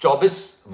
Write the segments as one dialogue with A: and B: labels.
A: 24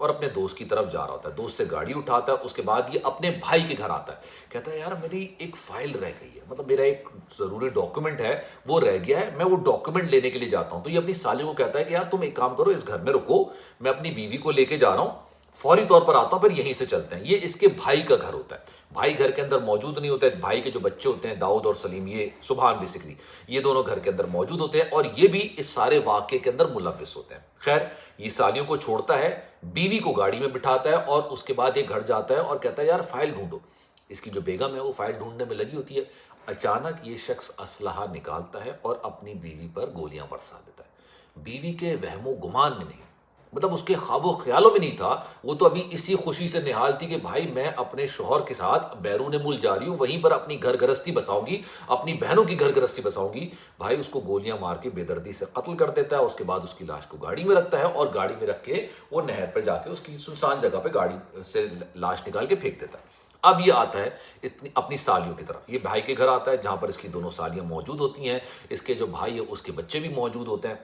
A: اور اپنے دوست کی طرف جا رہا ہوتا ہے. دوست سے گاڑی اٹھاتا ہے, اس کے بعد یہ اپنے بھائی کے گھر آتا ہے. کہتا ہے یار میری ایک فائل رہ گئی ہے, مطلب میرا ایک ضروری ڈاکیومنٹ ہے وہ رہ گیا ہے, میں وہ ڈاکیومنٹ لینے کے لیے جاتا ہوں. تو یہ اپنی سالی کو کہتا ہے کہ یار تم ایک کام کرو, اس گھر میں رکو, میں اپنی بیوی کو لے کے جا رہا ہوں, فوری طور پر آتا ہوں, پھر یہیں سے چلتے ہیں. یہ اس کے بھائی کا گھر ہوتا ہے. بھائی گھر کے اندر موجود نہیں ہوتا ہے. بھائی کے جو بچے ہوتے ہیں داؤد اور سلیم, یہ سبحان بیسکلی, یہ دونوں گھر کے اندر موجود ہوتے ہیں اور یہ بھی اس سارے واقعے کے اندر ملوث ہوتے ہیں. خیر, یہ سالیوں کو چھوڑتا ہے, بیوی کو گاڑی میں بٹھاتا ہے اور اس کے بعد یہ گھر جاتا ہے اور کہتا ہے یار فائل ڈھونڈو. اس کی جو بیگم ہے وہ فائل ڈھونڈنے میں لگی ہوتی ہے. اچانک یہ شخص اسلحہ نکالتا ہے اور اپنی بیوی پر گولیاں برسا دیتا ہے. بیوی کے وہم و گمان میں نہیں, مطلب اس کے خواب و خیالوں میں نہیں تھا, وہ تو ابھی اسی خوشی سے نہال تھی کہ بھائی میں اپنے شوہر کے ساتھ بیرون ملک جا رہی ہوں, وہیں پر اپنی گھر گرستی بساؤں گی, اپنی بہنوں کی گھر گرستی بساؤں گی. بھائی اس کو گولیاں مار کے بے دردی سے قتل کر دیتا ہے. اس کے بعد اس کی لاش کو گاڑی میں رکھتا ہے اور گاڑی میں رکھ کے وہ نہر پہ جا کے اس کی سنسان جگہ پہ گاڑی سے لاش نکال کے پھینک دیتا ہے. اب یہ آتا ہے اپنی سالیوں کی طرف. یہ بھائی کے گھر آتا ہے جہاں پر اس کی دونوں سالیاں موجود ہوتی ہیں. اس کے جو بھائی ہے اس کے بچے بھی موجود ہوتے ہیں.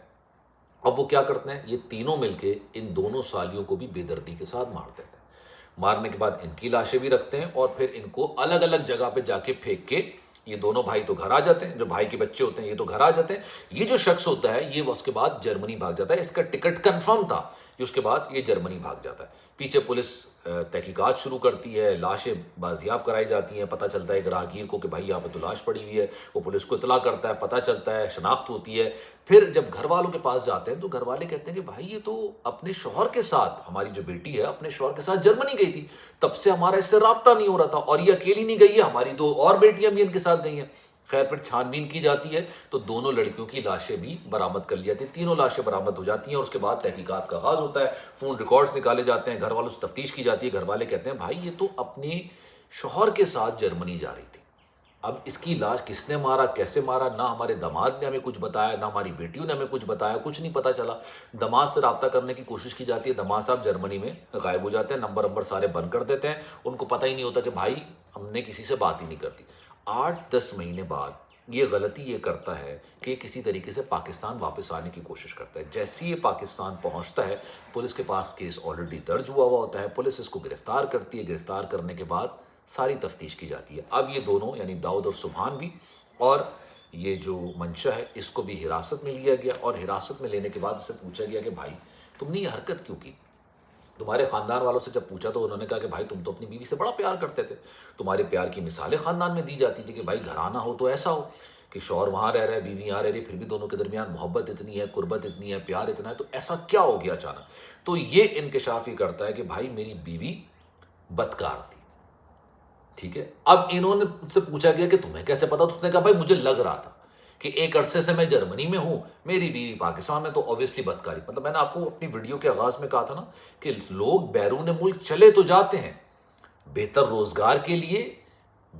A: اب وہ کیا کرتے ہیں, یہ تینوں مل کے ان دونوں سالیوں کو بھی بے دردی کے ساتھ مار دیتے ہیں. مارنے کے بعد ان کی لاشیں بھی رکھتے ہیں اور پھر ان کو الگ الگ جگہ پہ جا کے پھینک کے یہ دونوں بھائی تو گھر آ جاتے ہیں, جو بھائی کے بچے ہوتے ہیں یہ تو گھر آ جاتے ہیں. یہ جو شخص ہوتا ہے یہ اس کے بعد جرمنی بھاگ جاتا ہے. اس کا ٹکٹ کنفرم تھا, اس کے بعد یہ جرمنی بھاگ جاتا ہے. پیچھے پولیس تحقیقات شروع کرتی ہے, لاشیں بازیاب کرائی جاتی ہیں. پتہ چلتا ہے ایک راہگیر کو کہ بھائی یہاں پہ تو لاش پڑی ہوئی ہے. وہ پولیس کو اطلاع کرتا ہے, پتہ چلتا ہے, شناخت ہوتی ہے. پھر جب گھر والوں کے پاس جاتے ہیں تو گھر والے کہتے ہیں کہ بھائی یہ تو اپنے شوہر کے ساتھ, ہماری جو بیٹی ہے اپنے شوہر کے ساتھ جرمنی گئی تھی, تب سے ہمارا اس سے رابطہ نہیں ہو رہا تھا, اور یہ اکیلی نہیں گئی ہے, ہماری دو اور بیٹیاں بھی ان کے ساتھ گئی ہیں. خیر پھر چھان بین کی جاتی ہے تو دونوں لڑکیوں کی لاشیں بھی برآمد کر لی جاتی ہیں. تینوں لاشیں برآمد ہو جاتی ہیں اور اس کے بعد تحقیقات کا آغاز ہوتا ہے. فون ریکارڈز نکالے جاتے ہیں, گھر والوں سے تفتیش کی جاتی ہے. گھر والے کہتے ہیں بھائی یہ تو اپنے شوہر کے ساتھ جرمنی جا رہی تھی. اب اس کی لاش کس نے مارا, کیسے مارا, نہ ہمارے داماد نے ہمیں کچھ بتایا, نہ ہماری بیٹیوں نے ہمیں کچھ بتایا, کچھ نہیں پتا چلا. داماد سے رابطہ کرنے کی کوشش کی جاتی ہے, داماد صاحب جرمنی میں غائب ہو جاتے ہیں, نمبر سارے بند کر دیتے ہیں. ان کو پتہ ہی نہیں ہوتا کہ بھائی ہم نے کسی سے بات ہی نہیں کرتی. 8-10 مہینے بعد یہ غلطی یہ کرتا ہے کہ کسی طریقے سے پاکستان واپس آنے کی کوشش کرتا ہے. جیسے ہی یہ پاکستان پہنچتا ہے, پولیس کے پاس کیس آلریڈی درج ہوا ہوتا ہے. پولیس اس کو گرفتار کرتی ہے. گرفتار کرنے کے بعد ساری تفتیش کی جاتی ہے. اب یہ دونوں یعنی داؤد اور سبحان بھی اور یہ جو منشا ہے اس کو بھی حراست میں لیا گیا, اور حراست میں لینے کے بعد اسے پوچھا گیا کہ بھائی تم نے یہ حرکت کیوں کی. تمہارے خاندان والوں سے جب پوچھا تو انہوں نے کہا کہ بھائی تم تو اپنی بیوی سے بڑا پیار کرتے تھے, تمہارے پیار کی مثالیں خاندان میں دی جاتی تھی کہ بھائی گھرانہ ہو تو ایسا ہو کہ شوہر وہاں رہ رہا ہے, بیوی یہاں رہ رہی ہے, پھر بھی دونوں کے درمیان محبت اتنی ہے, قربت اتنی ہے, پیار اتنا ہے, تو ایسا کیا ہو گیا اچانک. تو یہ انکشاف یہ کرتا ہے کہ بھائی میری بیوی بدکار تھی. ٹھیک ہے, اب انہوں نے سے پوچھا گیا کہ تمہیں کیسے پتا, تو اس نے کہا بھائی مجھے لگ رہا تھا کہ ایک عرصے سے میں جرمنی میں ہوں, میری بیوی پاکستان میں, تو اوبویسلی بدکاری. مطلب میں نے آپ کو اپنی ویڈیو کے آغاز میں کہا تھا نا کہ لوگ بیرون ملک چلے تو جاتے ہیں بہتر روزگار کے لیے,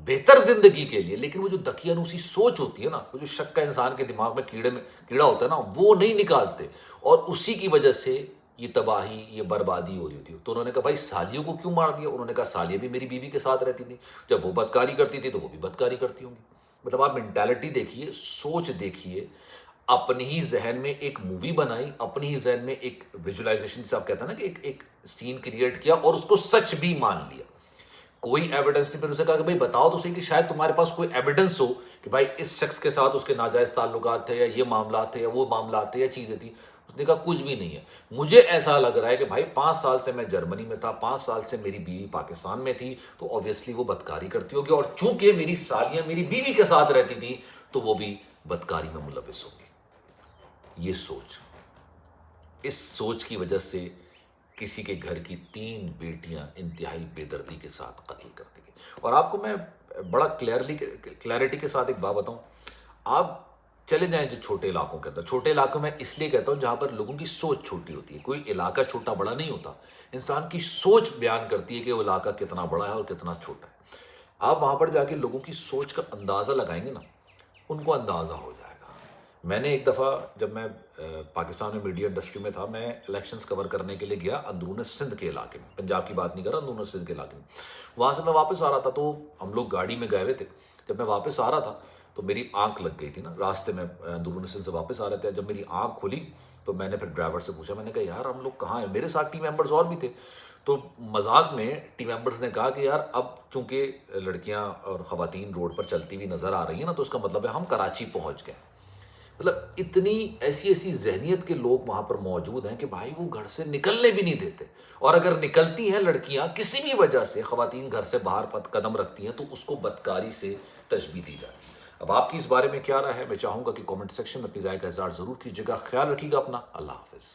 A: بہتر زندگی کے لیے, لیکن وہ جو دقیانوسی سوچ ہوتی ہے نا, وہ جو شک کا انسان کے دماغ میں کیڑا ہوتا ہے نا, وہ نہیں نکالتے, اور اسی کی وجہ سے یہ تباہی, یہ بربادی ہو رہی ہوتی ہے. تو انہوں نے کہا بھائی سالیوں کو کیوں مار دیا. انہوں نے کہا سالیاں بھی میری بیوی کے ساتھ رہتی تھی, جب وہ بدکاری کرتی تھی تو وہ بھی بدکاری کرتی ہوں گی. مطلب آپ مینٹالٹی دیکھیے, سوچ دیکھیے. اپنے ہی ذہن میں ایک مووی بنائی, اپنے ہی ذہن میں ایک ویژولائزیشن سے آپ کہتے ہیں نا کہ ایک سین کریٹ کیا اور اس کو سچ بھی مان لیا. کوئی ایویڈنس نہیں. پھر اسے کہا کہ بھائی بتاؤ تو صحیح کہ شاید تمہارے پاس کوئی ایویڈنس ہو کہ بھائی اس شخص کے ساتھ اس کے ناجائز تعلقات تھے, یا یہ معاملات تھے, یا وہ معاملات تھے, یا چیزیں تھیں. اس نے کہا کچھ بھی نہیں ہے, مجھے ایسا لگ رہا ہے کہ بھائی 5 سال سے میں جرمنی میں تھا, 5 سال سے میری بیوی پاکستان میں تھی, تو اوبویسلی وہ بدکاری کرتی ہوگی, اور چونکہ میری سالیاں میری بیوی کے ساتھ رہتی تھیں تو وہ بھی بدکاری میں ملوث ہوگی. یہ سوچ, اس سوچ کی وجہ سے کسی کے گھر کی 3 بیٹیاں انتہائی بے دردی کے ساتھ قتل کر دی گئی. اور آپ کو میں بڑا کلیئرٹی کے ساتھ ایک بات بتاؤں, آپ چلے جائیں جو چھوٹے علاقوں کے اندر, چھوٹے علاقوں میں اس لیے کہتا ہوں جہاں پر لوگوں کی سوچ چھوٹی ہوتی ہے. کوئی علاقہ چھوٹا بڑا نہیں ہوتا, انسان کی سوچ بیان کرتی ہے کہ وہ علاقہ کتنا بڑا ہے اور کتنا چھوٹا ہے. آپ وہاں پر جا کے لوگوں کی سوچ کا اندازہ لگائیں گے نا, ان کو اندازہ ہو جائے گا. میں نے ایک دفعہ جب میں پاکستان میں میڈیا انڈسٹری میں تھا, میں الیکشنز کور کرنے کے لیے گیا اندرون سندھ کے علاقے میں, پنجاب کی بات نہیں کر رہا, اندرون سندھ کے علاقے میں. وہاں سے میں واپس آ رہا تھا, تو ہم لوگ گاڑی میں گئے ہوئے تھے. جب میں واپس آ رہا تھا تو میری آنکھ لگ گئی تھی نا، راستے میں اندرون سندھ سے واپس آ رہے تھے، جب میری آنکھ کھلی تو میں نے پھر ڈرائیور سے پوچھا، میں نے کہا یار ہم لوگ کہاں ہیں، میرے ساتھ ٹیم ممبرز اور بھی تھے، تو مذاق میں ٹیم ممبرز نے کہا کہ یار اب چونکہ لڑکیاں اور خواتین روڈ پر چلتی ہوئی نظر آ رہی ہیں نا، تو اس کا مطلب ہے ہم کراچی پہنچ گئے۔ مطلب اتنی ایسی ایسی ذہنیت کے لوگ وہاں پر موجود ہیں کہ بھائی وہ گھر سے نکلنے بھی نہیں دیتے، اور اگر نکلتی ہیں لڑکیاں کسی بھی وجہ سے، خواتین گھر سے باہر قدم رکھتی ہیں تو اس کو بدکاری سے تشبیہ دی جاتی ہے۔ اب آپ کی اس بارے میں کیا رائے ہے؟ میں چاہوں گا کہ کامنٹ سیکشن میں اپنی رائے کا اظہار ضرور کیجیے گا۔ خیال رکھیے گا اپنا، اللہ حافظ۔